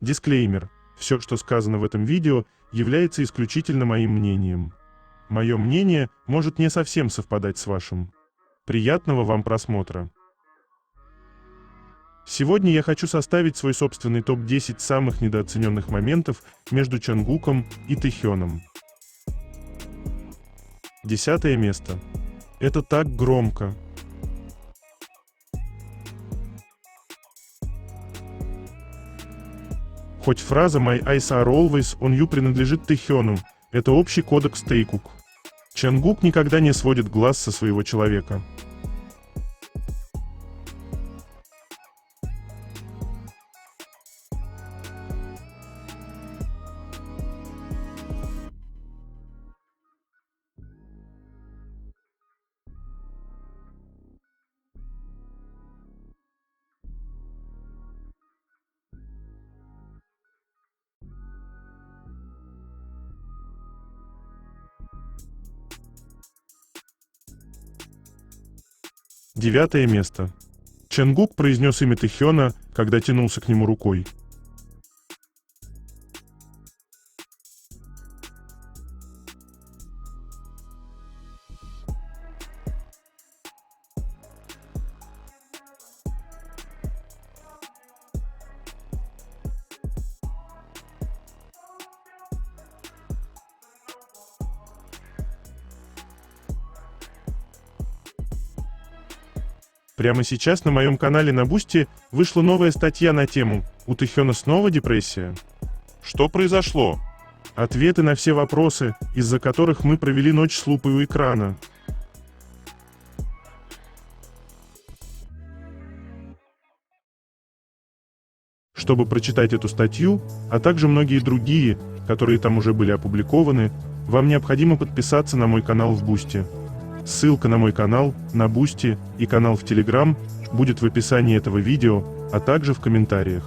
Дисклеймер. Все, что сказано в этом видео, является исключительно моим мнением. Мое мнение может не совсем совпадать с вашим. Приятного вам просмотра. Сегодня я хочу составить свой собственный топ-10 самых недооцененных моментов между Чонгуком и Тэхёном. 10 место. Это так громко. Хоть фраза «My eyes are always on you» принадлежит Тэхёну, это общий кодекс Тэйкук. Чонгук никогда не сводит глаз со своего человека. Девятое место. Чонгук произнес имя Тэхёна, когда тянулся к нему рукой. Прямо сейчас на моем канале на Бусти вышла новая статья на тему «У Тэхёна снова депрессия?». Что произошло? Ответы на все вопросы, из-за которых мы провели ночь с лупой у экрана. Чтобы прочитать эту статью, а также многие другие, которые там уже были опубликованы, вам необходимо подписаться на мой канал в Бусти. Ссылка на мой канал, на Бусти и канал в Телеграм будет в описании этого видео, а также в комментариях.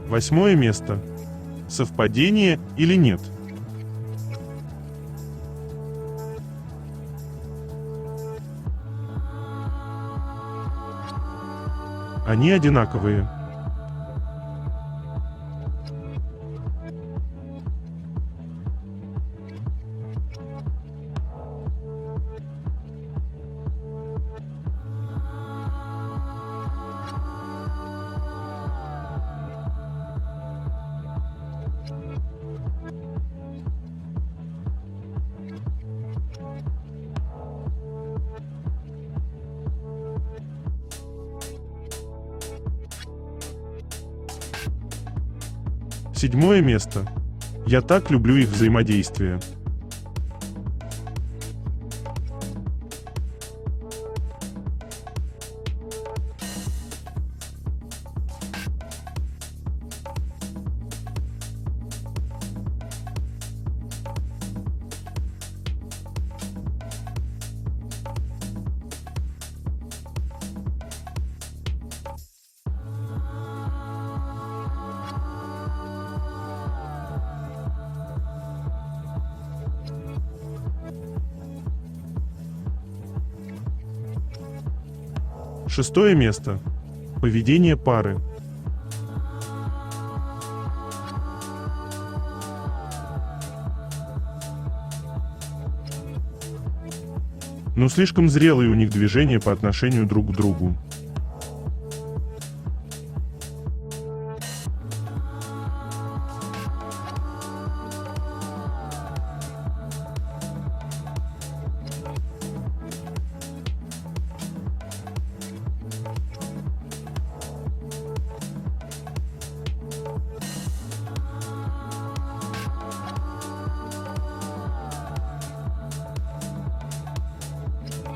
Восьмое место. Совпадение или нет? Они одинаковые. Седьмое место. Я так люблю их взаимодействие. Шестое место. Поведение пары. Но слишком зрелые у них движения по отношению друг к другу.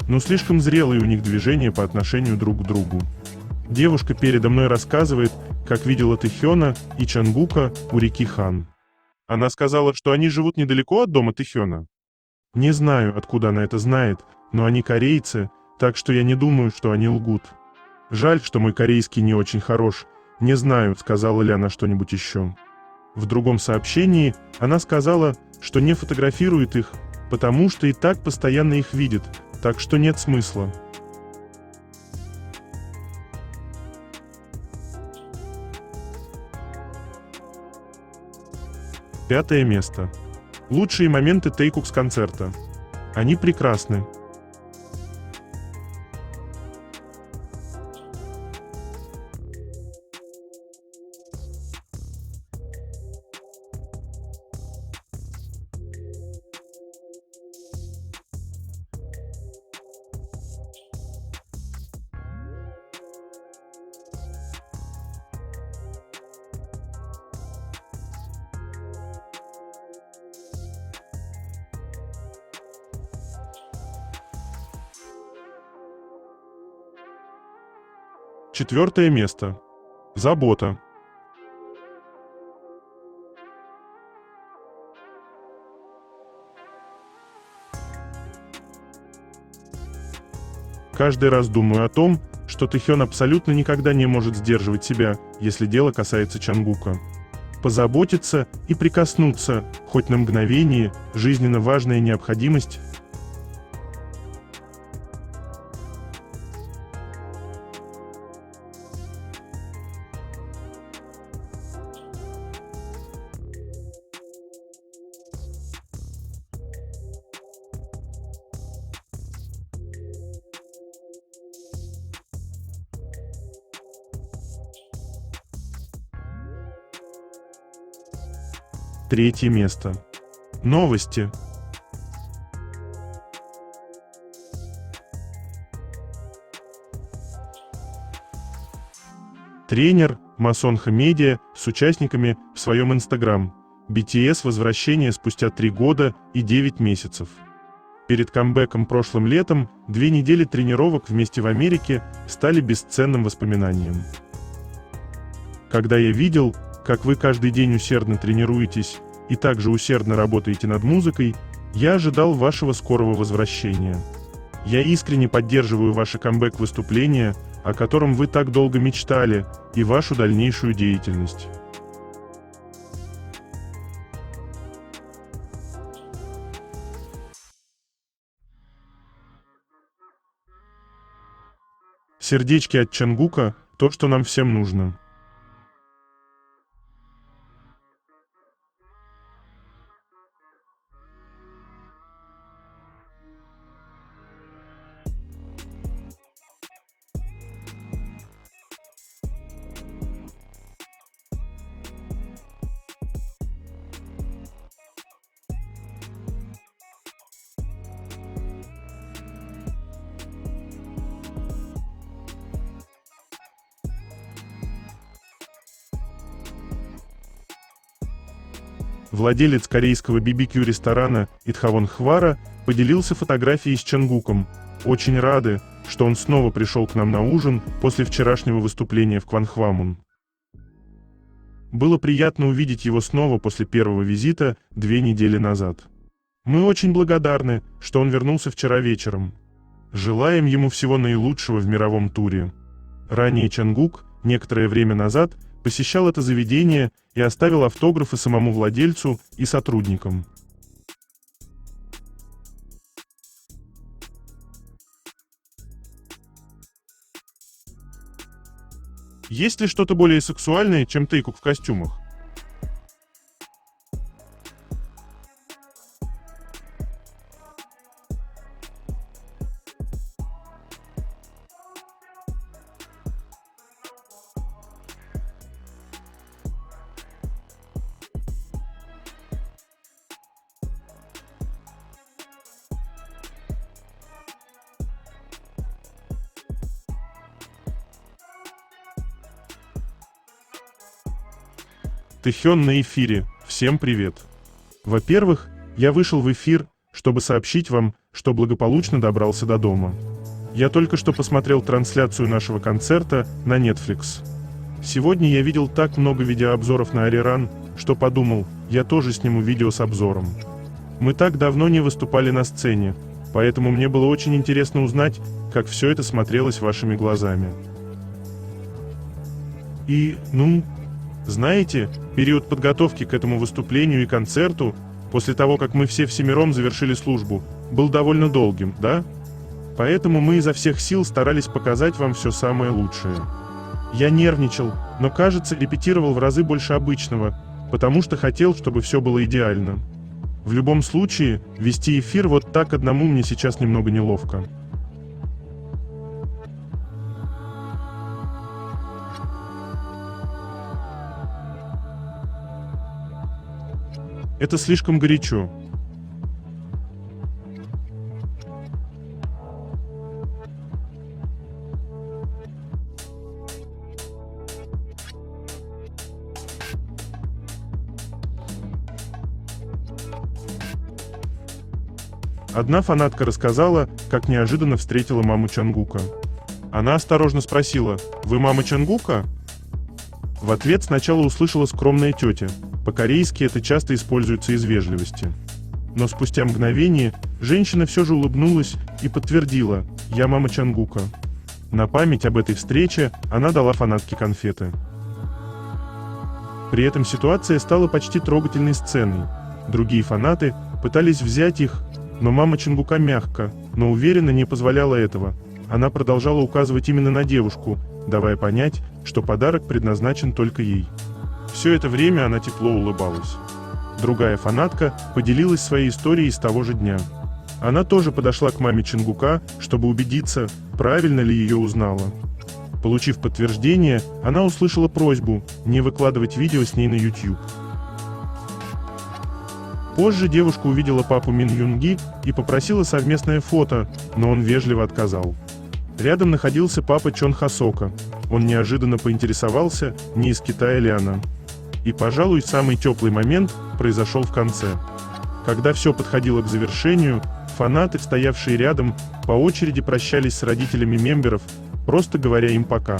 Но слишком зрелые у них движения по отношению друг к другу. Девушка передо мной рассказывает, как видела Тэхёна и Чонгука у реки Хан. Она сказала, что они живут недалеко от дома Тэхёна. Не знаю, откуда она это знает, но они корейцы, так что я не думаю, что они лгут. Жаль, что мой корейский не очень хорош. Не знаю, сказала ли она что-нибудь еще. В другом сообщении она сказала, что не фотографирует их, потому что и так постоянно их видит, так что нет смысла. Пятое место. Лучшие моменты Taekook с концерта. Они прекрасны. Четвертое место. Забота. Каждый раз думаю о том, что Тэхён абсолютно никогда не может сдерживать себя, если дело касается Чангука. Позаботиться и прикоснуться, хоть на мгновение, жизненно важная необходимость. Третье место. Новости. Тренер Масонха Медиа с участниками в своем Инстаграм. BTS возвращение спустя 3 года и 9 месяцев. Перед камбэком прошлым летом 2 недели тренировок вместе в Америке стали бесценным воспоминанием. Когда я видел, как вы каждый день усердно тренируетесь и также усердно работаете над музыкой, я ожидал вашего скорого возвращения. Я искренне поддерживаю ваше камбэк-выступление, о котором вы так долго мечтали, и вашу дальнейшую деятельность. Сердечки от Чангука – то, что нам всем нужно. Владелец корейского BBQ ресторана Итхавон Хвара поделился фотографией с Чангуком. Очень рады, что он снова пришел к нам на ужин после вчерашнего выступления в Кванхвамун. Было приятно увидеть его снова после первого визита 2 недели назад. Мы очень благодарны, что он вернулся вчера вечером. Желаем ему всего наилучшего в мировом туре. Ранее Чангук, некоторое время назад, посещал это заведение и оставил автографы самому владельцу и сотрудникам. Есть ли что-то более сексуальное, чем Taekook в костюмах? Тэхён на эфире. Всем привет. Во-первых, я вышел в эфир, чтобы сообщить вам, что благополучно добрался до дома. Я только что посмотрел трансляцию нашего концерта на Netflix. Сегодня я видел так много видеообзоров на Ариран, что подумал, я тоже сниму видео с обзором. Мы так давно не выступали на сцене, поэтому мне было очень интересно узнать, как все это смотрелось вашими глазами. И, знаете, период подготовки к этому выступлению и концерту, после того, как мы все всемиром завершили службу, был довольно долгим, да? Поэтому мы изо всех сил старались показать вам все самое лучшее. Я нервничал, но, кажется, репетировал в разы больше обычного, потому что хотел, чтобы все было идеально. В любом случае, вести эфир вот так одному мне сейчас немного неловко. Это слишком горячо. Одна фанатка рассказала, как неожиданно встретила маму Чангука. Она осторожно спросила: «Вы мама Чангука?» В ответ сначала услышала скромная тетя. По-корейски это часто используется из вежливости. Но спустя мгновение женщина все же улыбнулась и подтвердила: «Я мама Чангука». На память об этой встрече она дала фанатке конфеты. При этом ситуация стала почти трогательной сценой. Другие фанаты пытались взять их, но мама Чангука мягко, но уверенно не позволяла этого. Она продолжала указывать именно на девушку, давая понять, что подарок предназначен только ей. Все это время она тепло улыбалась. Другая фанатка поделилась своей историей с того же дня. Она тоже подошла к маме Чангука, чтобы убедиться, правильно ли ее узнала. Получив подтверждение, она услышала просьбу не выкладывать видео с ней на YouTube. Позже девушка увидела папу Мин Юнги и попросила совместное фото, но он вежливо отказал. Рядом находился папа Чон Хасока. Он неожиданно поинтересовался, не из Китая ли она. И, пожалуй, самый теплый момент произошел в конце. Когда все подходило к завершению, фанаты, стоявшие рядом, по очереди прощались с родителями мемберов, просто говоря им пока.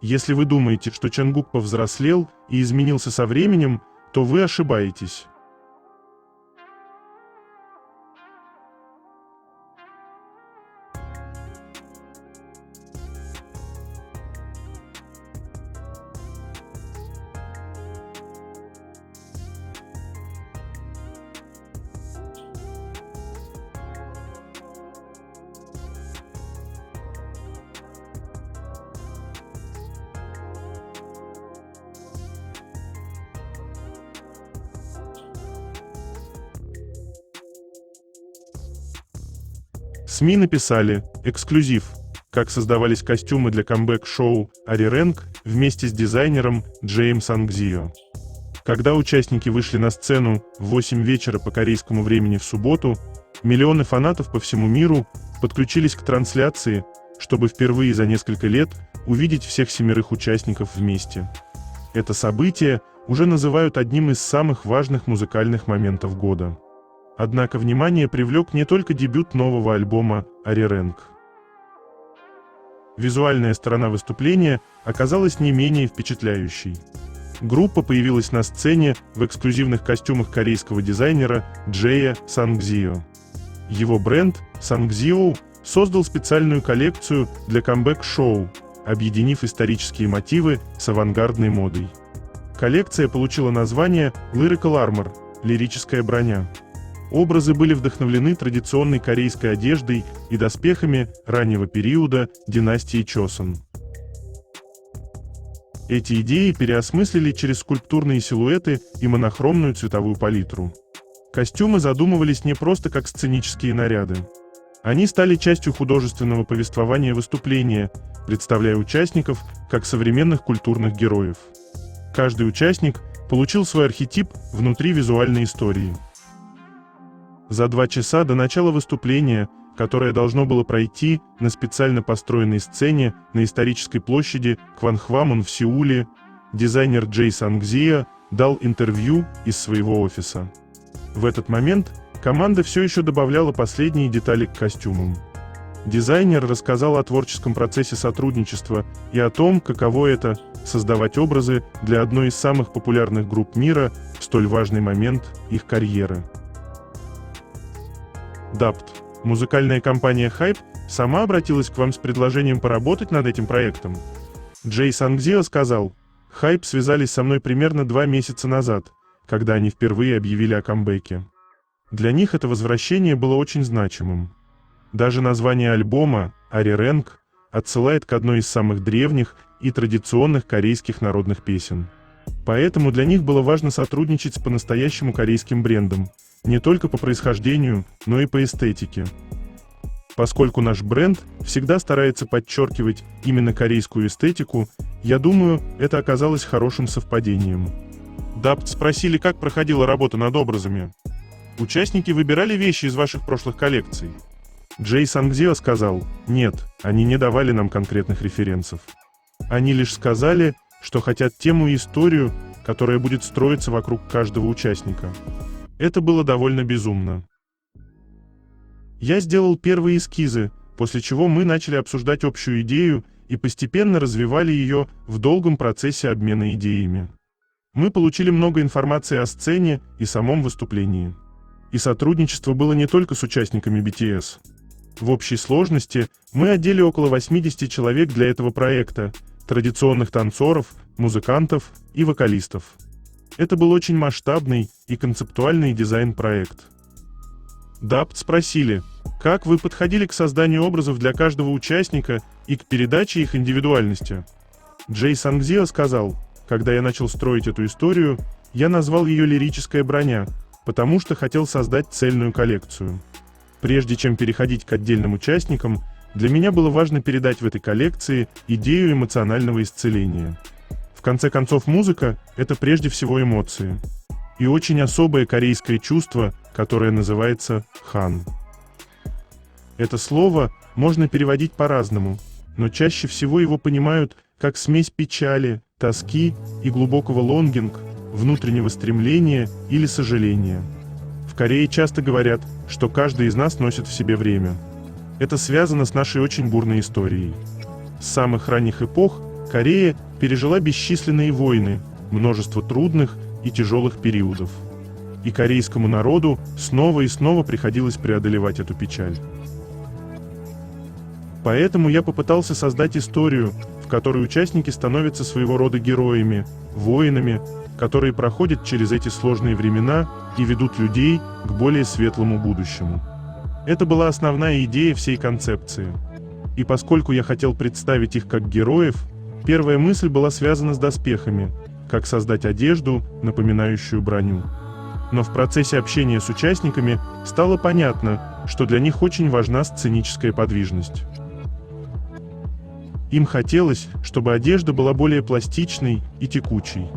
Если вы думаете, что Чангук повзрослел и изменился со временем, то вы ошибаетесь. СМИ написали: эксклюзив. Как создавались костюмы для камбэк-шоу «Арирэнг» вместе с дизайнером Джеем Сангзио. Когда участники вышли на сцену в 8 вечера по корейскому времени в субботу, миллионы фанатов по всему миру подключились к трансляции, чтобы впервые за несколько лет увидеть всех 7 участников вместе. Это событие уже называют одним из самых важных музыкальных моментов года. Однако внимание привлек не только дебют нового альбома «Арирэнг». Визуальная сторона выступления оказалась не менее впечатляющей. Группа появилась на сцене в эксклюзивных костюмах корейского дизайнера Джея Сангзио. Его бренд Сангзио создал специальную коллекцию для камбэк-шоу, объединив исторические мотивы с авангардной модой. Коллекция получила название Lyrical Armor – лирическая броня. Образы были вдохновлены традиционной корейской одеждой и доспехами раннего периода династии Чосон. Эти идеи переосмыслили через скульптурные силуэты и монохромную цветовую палитру. Костюмы задумывались не просто как сценические наряды. Они стали частью художественного повествования выступления, представляя участников как современных культурных героев. Каждый участник получил свой архетип внутри визуальной истории. За 2 часа до начала выступления, которое должно было пройти на специально построенной сцене на исторической площади Кванхвамон в Сеуле, дизайнер Джей Сангзио дал интервью из своего офиса. В этот момент команда все еще добавляла последние детали к костюмам. Дизайнер рассказал о творческом процессе сотрудничества и о том, каково это – создавать образы для одной из самых популярных групп мира в столь важный момент их карьеры. Dapt, музыкальная компания Hype, сама обратилась к вам с предложением поработать над этим проектом. Джей Сангзио сказал: Hype связались со мной примерно 2 месяца назад, когда они впервые объявили о камбэке. Для них это возвращение было очень значимым. Даже название альбома «Ари-Рэнг» отсылает к одной из самых древних и традиционных корейских народных песен. Поэтому для них было важно сотрудничать с по-настоящему корейским брендом, не только по происхождению, но и по эстетике. Поскольку наш бренд всегда старается подчеркивать именно корейскую эстетику, я думаю, это оказалось хорошим совпадением. Дабт спросили, как проходила работа над образами. Участники выбирали вещи из ваших прошлых коллекций. Джей Сангзио сказал: нет, они не давали нам конкретных референсов. Они лишь сказали, что хотят тему и историю, которая будет строиться вокруг каждого участника. Это было довольно безумно. Я сделал первые эскизы, после чего мы начали обсуждать общую идею и постепенно развивали ее в долгом процессе обмена идеями. Мы получили много информации о сцене и самом выступлении. И сотрудничество было не только с участниками BTS. В общей сложности мы одели около 80 человек для этого проекта, традиционных танцоров, музыкантов и вокалистов. Это был очень масштабный и концептуальный дизайн-проект. Дабт спросили, как вы подходили к созданию образов для каждого участника и к передаче их индивидуальности. Джей Сангзио сказал: когда я начал строить эту историю, я назвал ее «Лирическая броня», потому что хотел создать цельную коллекцию. Прежде чем переходить к отдельным участникам, для меня было важно передать в этой коллекции идею эмоционального исцеления. В конце концов, музыка — это прежде всего эмоции. И очень особое корейское чувство, которое называется хан. Это слово можно переводить по-разному, но чаще всего его понимают как смесь печали, тоски и глубокого лонгинг, внутреннего стремления или сожаления. В Корее часто говорят, что каждый из нас носит в себе время. Это связано с нашей очень бурной историей. С самых ранних эпох Корея пережила бесчисленные войны, множество трудных и тяжелых периодов. И корейскому народу снова и снова приходилось преодолевать эту печаль. Поэтому я попытался создать историю, в которой участники становятся своего рода героями, воинами, которые проходят через эти сложные времена и ведут людей к более светлому будущему. Это была основная идея всей концепции. И поскольку я хотел представить их как героев, первая мысль была связана с доспехами, как создать одежду, напоминающую броню. Но в процессе общения с участниками стало понятно, что для них очень важна сценическая подвижность. Им хотелось, чтобы одежда была более пластичной и текучей.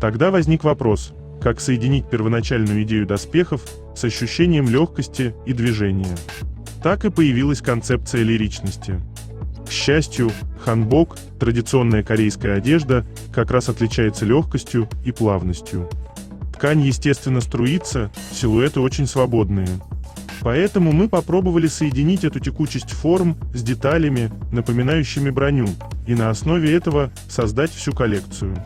Тогда возник вопрос, как соединить первоначальную идею доспехов с ощущением легкости и движения. Так и появилась концепция лиричности. К счастью, ханбок, традиционная корейская одежда, как раз отличается легкостью и плавностью. Ткань естественно струится, силуэты очень свободные. Поэтому мы попробовали соединить эту текучесть форм с деталями, напоминающими броню, и на основе этого создать всю коллекцию.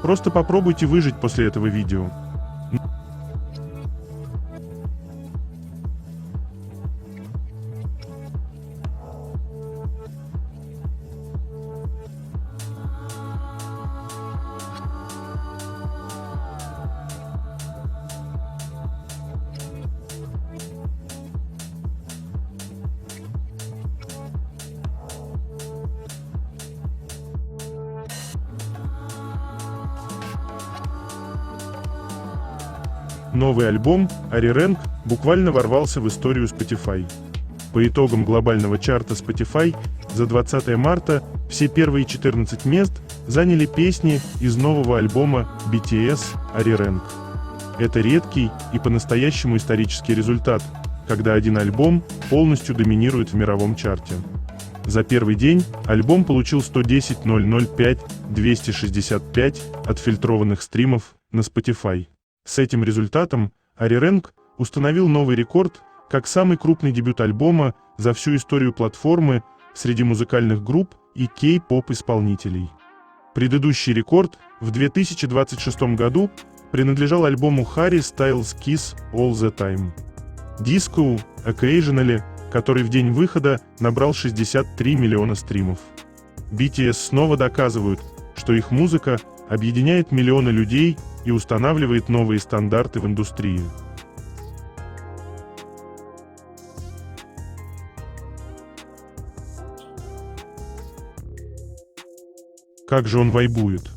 Просто попробуйте выжить после этого видео. Новый альбом «Ари-Рэнг» буквально ворвался в историю Spotify. По итогам глобального чарта Spotify за 20 марта все первые 14 мест заняли песни из нового альбома BTS «Ари-Рэнг». Это редкий и по-настоящему исторический результат, когда один альбом полностью доминирует в мировом чарте. За первый день альбом получил 110 005 265 отфильтрованных стримов на Spotify. С этим результатом Ари-Рэнг установил новый рекорд как самый крупный дебют альбома за всю историю платформы среди музыкальных групп и кей-поп исполнителей. Предыдущий рекорд в 2026 году принадлежал альбому Harry Styles Kiss All the Time. Disco Occasionally, который в день выхода набрал 63 миллиона стримов. BTS снова доказывают, что их музыка объединяет миллионы людей и устанавливает новые стандарты в индустрии. Как же он вайбует.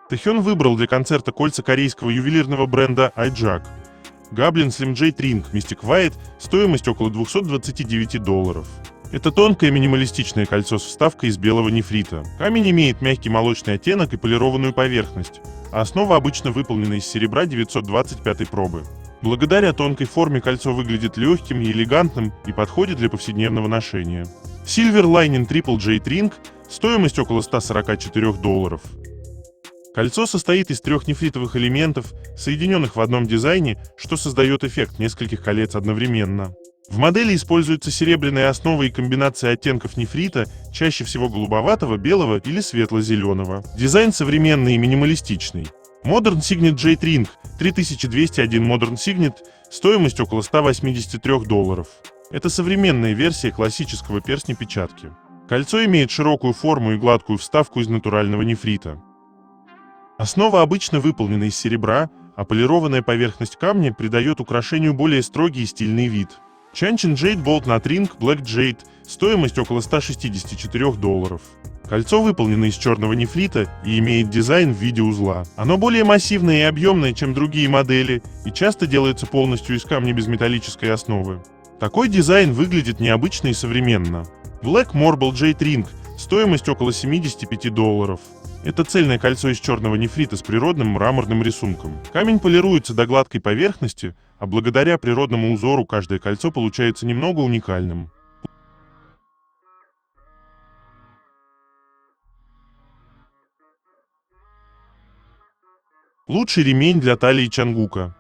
Тэхён выбрал для концерта кольца корейского ювелирного бренда iJack. Goblin Slim Jade Ring Mystic White, стоимость около $229. Это тонкое минималистичное кольцо с вставкой из белого нефрита. Камень имеет мягкий молочный оттенок и полированную поверхность, а основа обычно выполнена из серебра 925 пробы. Благодаря тонкой форме кольцо выглядит легким и элегантным и подходит для повседневного ношения. Silver Lining Triple Jade Ring, стоимость около $144. Кольцо состоит из 3 нефритовых элементов, соединенных в одном дизайне, что создает эффект нескольких колец одновременно. В модели используется серебряная основа и комбинация оттенков нефрита, чаще всего голубоватого, белого или светло-зеленого. Дизайн современный и минималистичный. Modern Signet Jade Ring 3201 Modern Signet, стоимость около $183. Это современная версия классического перстня-печатки. Кольцо имеет широкую форму и гладкую вставку из натурального нефрита. Основа обычно выполнена из серебра, а полированная поверхность камня придает украшению более строгий и стильный вид. Chanchin Jade Bolt Knot Ring Black Jade, стоимость около $164. Кольцо выполнено из черного нефрита и имеет дизайн в виде узла. Оно более массивное и объемное, чем другие модели, и часто делается полностью из камня без металлической основы. Такой дизайн выглядит необычно и современно. Black Marble Jade Ring, стоимость около $75. Это цельное кольцо из черного нефрита с природным мраморным рисунком. Камень полируется до гладкой поверхности, а благодаря природному узору каждое кольцо получается немного уникальным. Лучший ремень для талии Чангука.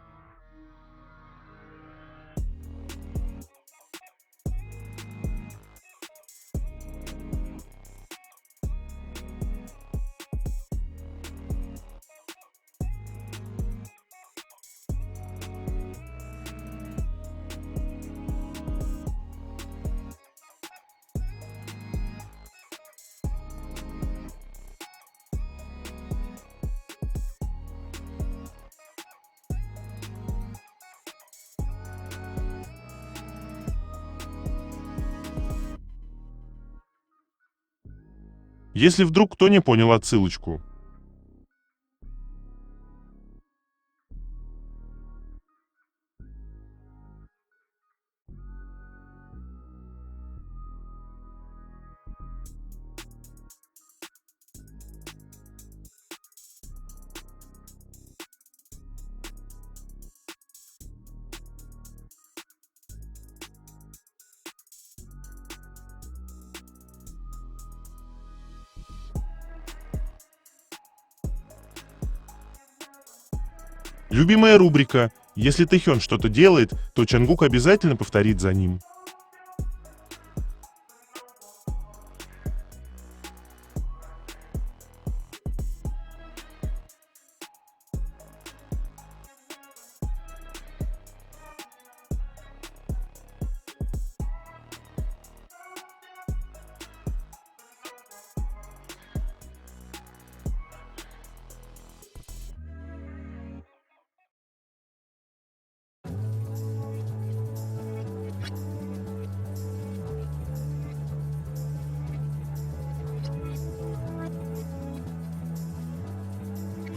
Если вдруг кто не понял отсылочку. Любимая рубрика. Если Тэхён что-то делает, то Чангук обязательно повторит за ним.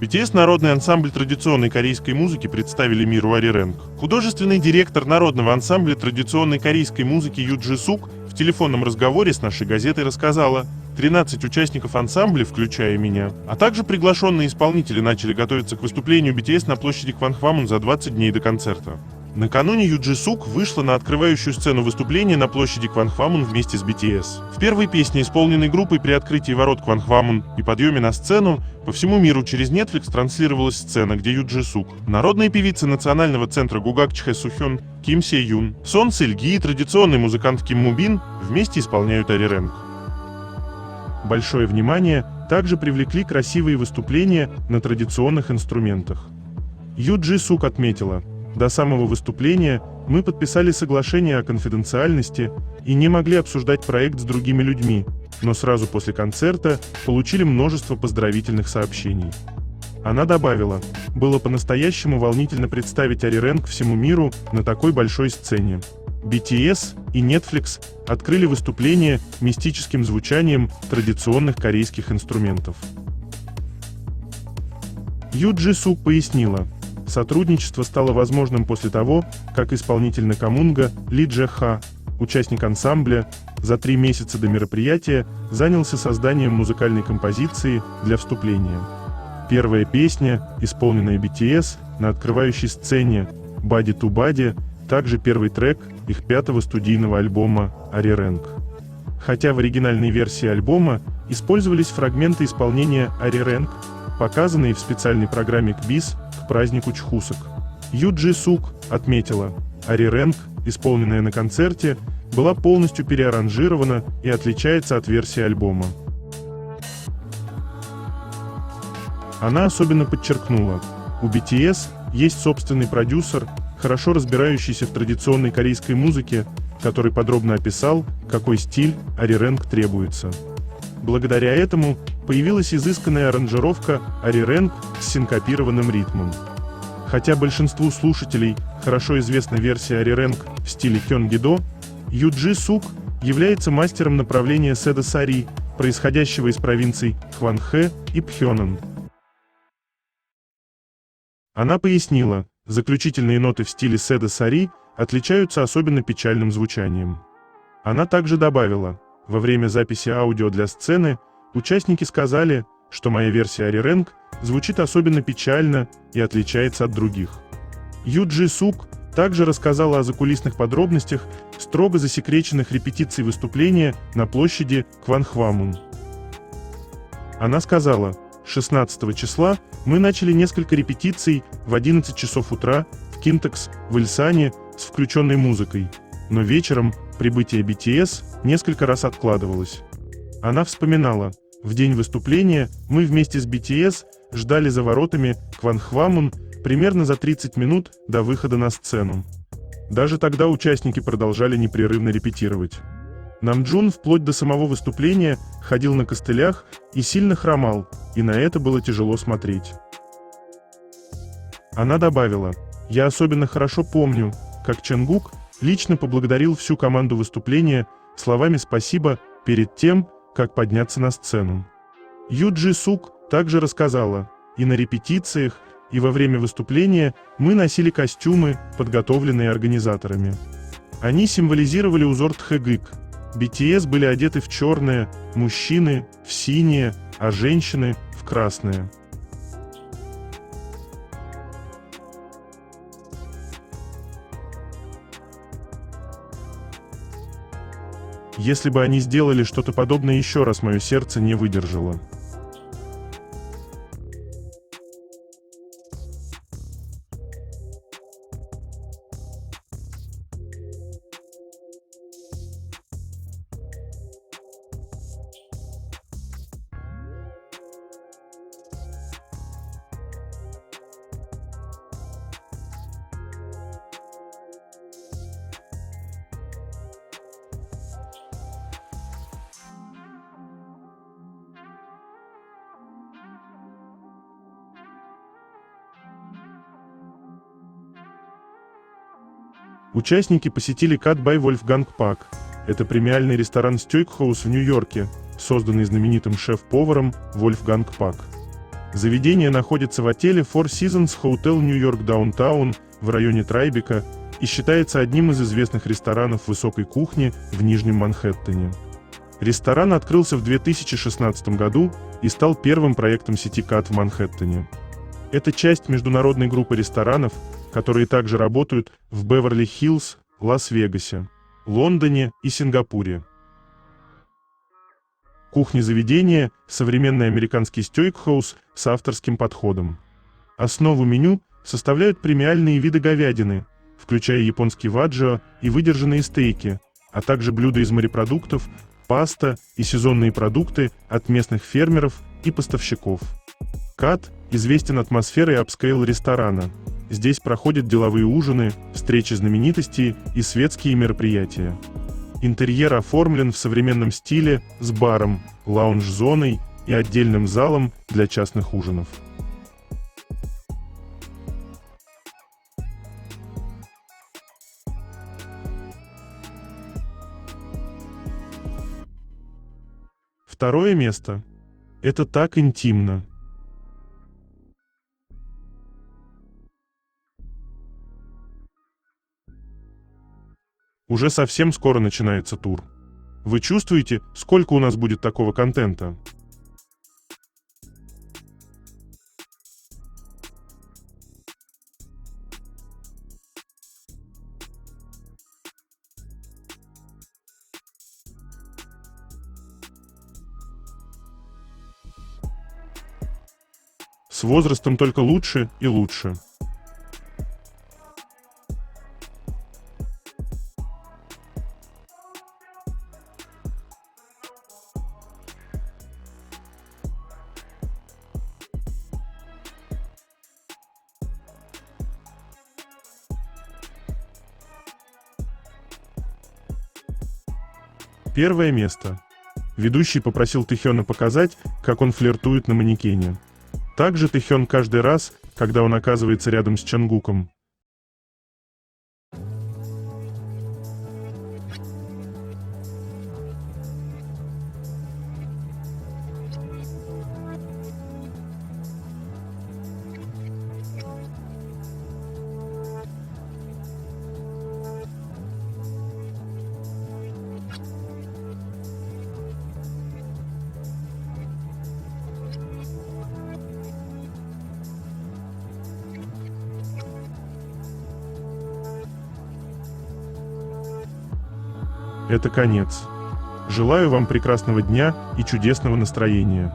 BTS народный ансамбль традиционной корейской музыки представили миру Арирэнг. Художественный директор народного ансамбля традиционной корейской музыки Ю Джи Сук в телефонном разговоре с нашей газетой рассказала: 13 участников ансамбля, включая меня, а также приглашенные исполнители начали готовиться к выступлению BTS на площади Кванхвамон за 20 дней до концерта. Накануне Ю Джи Сук вышла на открывающую сцену выступления на площади Кванхвамон вместе с BTS. В первой песне, исполненной группой при открытии ворот Кванхвамон и подъеме на сцену, по всему миру через Netflix транслировалась сцена, где Ю Джи Сук, народная певица Национального центра Гугак Чхэ Сухён, Ким Се Юн, Сон Сэль Ги и традиционный музыкант Ким Му Бин вместе исполняют Ари Рэнг. Большое внимание также привлекли красивые выступления на традиционных инструментах. Ю Джи Сук отметила: «До самого выступления мы подписали соглашение о конфиденциальности и не могли обсуждать проект с другими людьми, но сразу после концерта получили множество поздравительных сообщений». Она добавила: «Было по-настоящему волнительно представить Ари Рэнг всему миру на такой большой сцене». BTS и Netflix открыли выступление мистическим звучанием традиционных корейских инструментов. Ю Джи Сук пояснила: сотрудничество стало возможным после того, как исполнитель Накамунга Ли Дже Ха, участник ансамбля, за 3 месяца до мероприятия занялся созданием музыкальной композиции для вступления. Первая песня, исполненная BTS на открывающей сцене «Body to Body», также первый трек их 5-го студийного альбома «Ари Рэнг». Хотя в оригинальной версии альбома использовались фрагменты исполнения «Ари Рэнг», показанные в специальной программе КБИС к празднику Чхусок. Ю Джи Сук отметила: «Ари Рэнг», исполненная на концерте, была полностью переаранжирована и отличается от версии альбома. Она особенно подчеркнула: у BTS есть собственный продюсер, хорошо разбирающийся в традиционной корейской музыке, который подробно описал, какой стиль Ари Рэнг требуется. Благодаря этому появилась изысканная аранжировка Ари Рэнг с синкопированным ритмом. Хотя большинству слушателей хорошо известна версия Ари Рэнг в стиле Кёнгидо, Ю Джи Сук является мастером направления Седа Сари, происходящего из провинций Хванхэ и Пхёнэн. Она пояснила: заключительные ноты в стиле Седа Сари отличаются особенно печальным звучанием. Она также добавила: во время записи аудио для сцены участники сказали, что моя версия Ари Рэнг звучит особенно печально и отличается от других. Ю Джи Сук также рассказала о закулисных подробностях строго засекреченных репетиций выступления на площади Кванхвамон. Она сказала: 16 числа мы начали несколько репетиций в 11 часов утра в Кинтекс в Ильсане с включенной музыкой, но вечером прибытие BTS несколько раз откладывалось. Она вспоминала: в день выступления мы вместе с BTS ждали за воротами Кванхвамон примерно за 30 минут до выхода на сцену. Даже тогда участники продолжали непрерывно репетировать. Намджун вплоть до самого выступления ходил на костылях и сильно хромал, и на это было тяжело смотреть. Она добавила: «Я особенно хорошо помню, как Чонгук лично поблагодарил всю команду выступления словами «спасибо» перед тем, как подняться на сцену». Ю Джи Сук также рассказала: «И на репетициях, и во время выступления мы носили костюмы, подготовленные организаторами. Они символизировали узор Тхэгык. BTS были одеты в черное, мужчины – в синее, а женщины – в красное». Если бы они сделали что-то подобное еще раз, мое сердце не выдержало. Участники посетили Cut by Wolfgang Puck. Это премиальный ресторан Steakhouse в Нью-Йорке, созданный знаменитым шеф-поваром Wolfgang Puck. Заведение находится в отеле Four Seasons Hotel New York Downtown в районе Трайбека и считается одним из известных ресторанов высокой кухни в Нижнем Манхэттене. Ресторан открылся в 2016 году и стал первым проектом сети КАТ в Манхэттене. Это часть международной группы ресторанов, которые также работают в Беверли-Хиллз, Лас-Вегасе, Лондоне и Сингапуре. Кухня заведения – современный американский стейкхаус с авторским подходом. Основу меню составляют премиальные виды говядины, включая японский ваджио и выдержанные стейки, а также блюда из морепродуктов, паста и сезонные продукты от местных фермеров и поставщиков. КАТ известен атмосферой апскейл ресторана. Здесь проходят деловые ужины, встречи знаменитостей и светские мероприятия. Интерьер оформлен в современном стиле с баром, лаунж-зоной и отдельным залом для частных ужинов. Второе место. Это так интимно. Уже совсем скоро начинается тур. Вы чувствуете, сколько у нас будет такого контента? С возрастом только лучше и лучше. Первое место. Ведущий попросил Тэхёна показать, как он флиртует на манекене. Также Тэхён каждый раз, когда он оказывается рядом с Чангуком. Это конец. Желаю вам прекрасного дня и чудесного настроения.